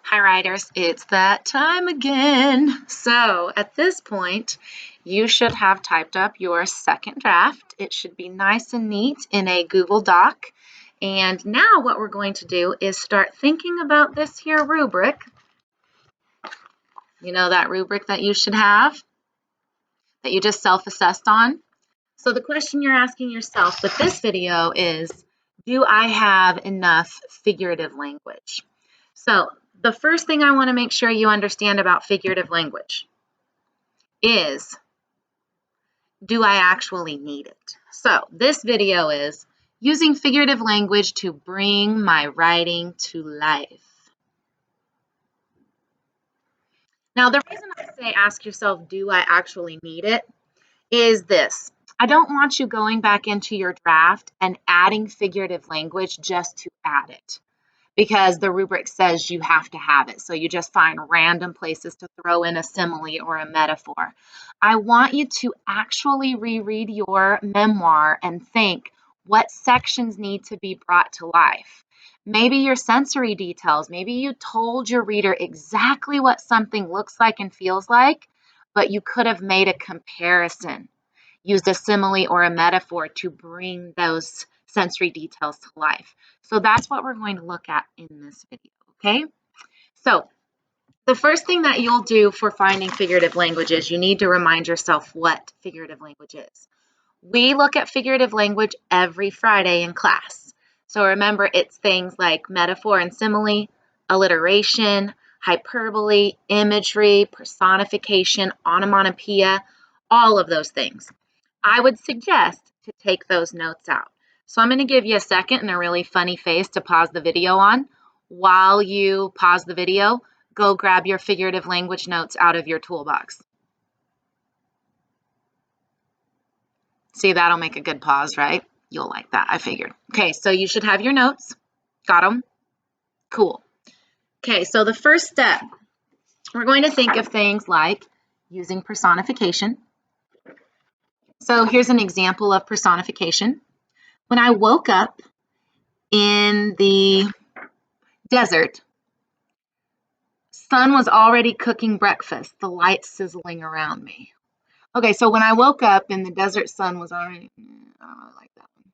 Hi, writers. It's that time again. So at this point, you should have typed up your second draft. It should be nice and neat in a Google Doc. And now what we're going to do is start thinking about this here rubric. You know that rubric that you should have, that you just self-assessed on? So the question you're asking yourself with this video is, do I have enough figurative language? So the first thing I want to make sure you understand about figurative language is, do I actually need it? So this video is using figurative language to bring my writing to life. Now, the reason I say ask yourself, do I actually need it, is this. I don't want you going back into your draft and adding figurative language just to add it, because the rubric says you have to have it. So you just find random places to throw in a simile or a metaphor. I want you to actually reread your memoir and think, what sections need to be brought to life? Maybe your sensory details. Maybe you told your reader exactly what something looks like and feels like, but you could have made a comparison, used a simile or a metaphor to bring those sensory details to life. So that's what we're going to look at in this video, okay? So the first thing that you'll do for finding figurative language is you need to remind yourself what figurative language is. We look at figurative language every Friday in class. So remember, it's things like metaphor and simile, alliteration, hyperbole, imagery, personification, onomatopoeia, all of those things. I would suggest to take those notes out. So I'm going to give you a second and a really funny face to pause the video on. While you pause the video, go grab your figurative language notes out of your toolbox. See, that'll make a good pause, right? You'll like that, I figured. Okay, so you should have your notes. Got them? Cool. Okay, so the first step, we're going to think of things like using personification. So here's an example of personification. When I woke up in the desert, sun was already cooking breakfast, the lights sizzling around me. Okay, so when I woke up and the desert sun was already, I don't really like that one.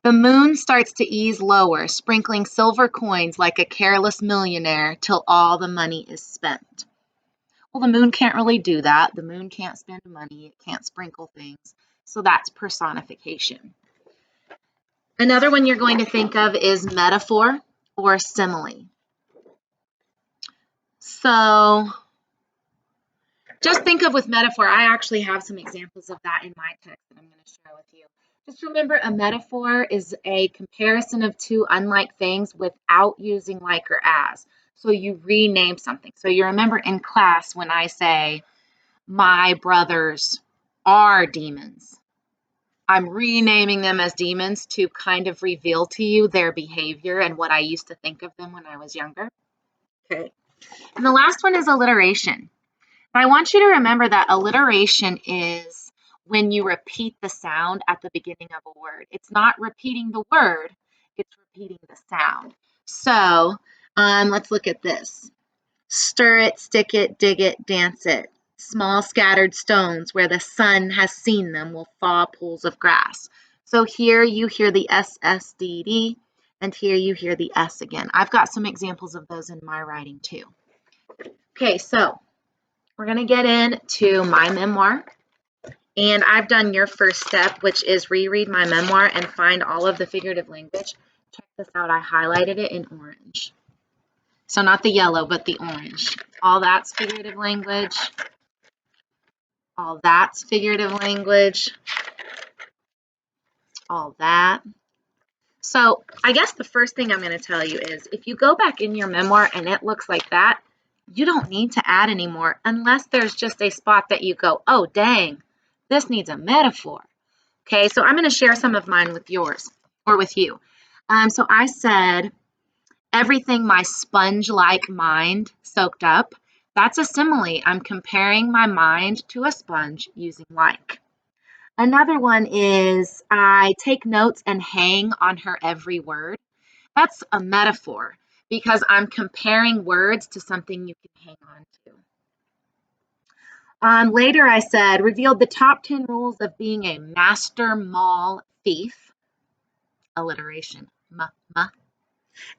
The moon starts to ease lower, sprinkling silver coins like a careless millionaire till all the money is spent. Well, the moon can't really do that. The moon can't spend money. It can't sprinkle things. So that's personification. Another one you're going to think of is metaphor or simile. So just think of with metaphor, I actually have some examples of that in my text that I'm going to share with you. Just remember, a metaphor is a comparison of two unlike things without using like or as. So you rename something. So you remember in class when I say, my brothers are demons, I'm renaming them as demons to kind of reveal to you their behavior and what I used to think of them when I was younger. Okay. And the last one is alliteration. I want you to remember that alliteration is when you repeat the sound at the beginning of a word. It's not repeating the word, it's repeating the sound. So let's look at this. Stir it, stick it, dig it, dance it. Small scattered stones where the sun has seen them will fall pools of grass. So here you hear the SSDD, and here you hear the S again. I've got some examples of those in my writing too. Okay, so we're going to get into my memoir, and I've done your first step, which is reread my memoir and find all of the figurative language. Check this out. I highlighted it in orange. So not the yellow, but the orange. All that's figurative language. All that's figurative language. All that. So I guess the first thing I'm going to tell you is, if you go back in your memoir and it looks like that, you don't need to add anymore unless there's just a spot that you go, oh, dang, this needs a metaphor. Okay, so I'm going to share some of mine with yours or with you. So I said, everything my sponge-like mind soaked up. That's a simile. I'm comparing my mind to a sponge using like. Another one is, I take notes and hang on her every word. That's a metaphor because I'm comparing words to something you can hang on to. Later I said, revealed the top 10 rules of being a master mall thief. Alliteration.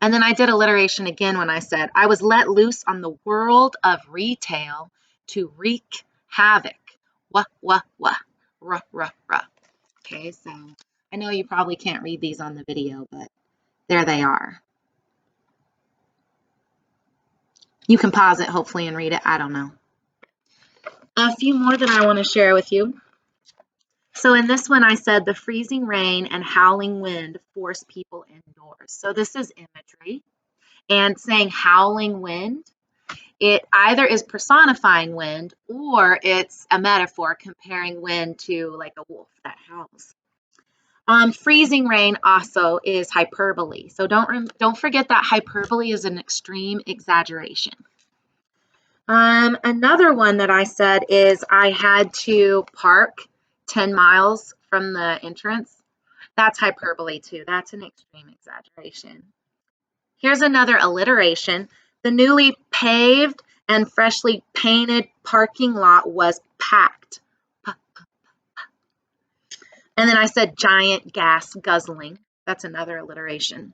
And then I did alliteration again when I said, I was let loose on the world of retail to wreak havoc. Wah, wah, wah. Ruh, ruh, ruh. Okay, so I know you probably can't read these on the video, but there they are. You can pause it, hopefully, and read it. I don't know. A few more that I want to share with you. So in this one, I said the freezing rain and howling wind force people indoors. So this is imagery. And saying howling wind, it either is personifying wind or it's a metaphor comparing wind to like a wolf that howls. Freezing rain also is hyperbole. So don't forget that hyperbole is an extreme exaggeration. Another one that I said is I had to park 10 miles from the entrance. That's hyperbole too. That's an extreme exaggeration. Here's another alliteration. The newly paved and freshly painted parking lot was packed. And then I said giant gas guzzling. That's another alliteration.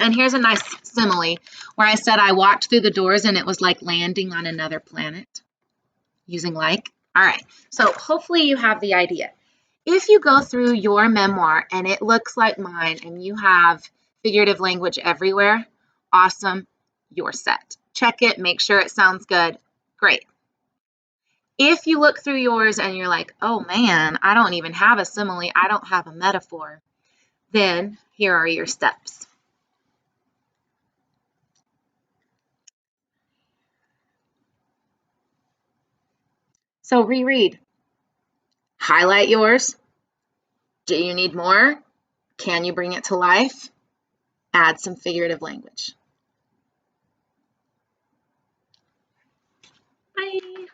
And here's a nice simile where I said I walked through the doors and it was like landing on another planet. Using like. All right, so hopefully you have the idea. If you go through your memoir and it looks like mine and you have figurative language everywhere, awesome, you're set. Check it, make sure it sounds good, great. If you look through yours and you're like, oh man, I don't even have a simile, I don't have a metaphor, then here are your steps. So reread. Highlight yours. Do you need more? Can you bring it to life? Add some figurative language. Bye.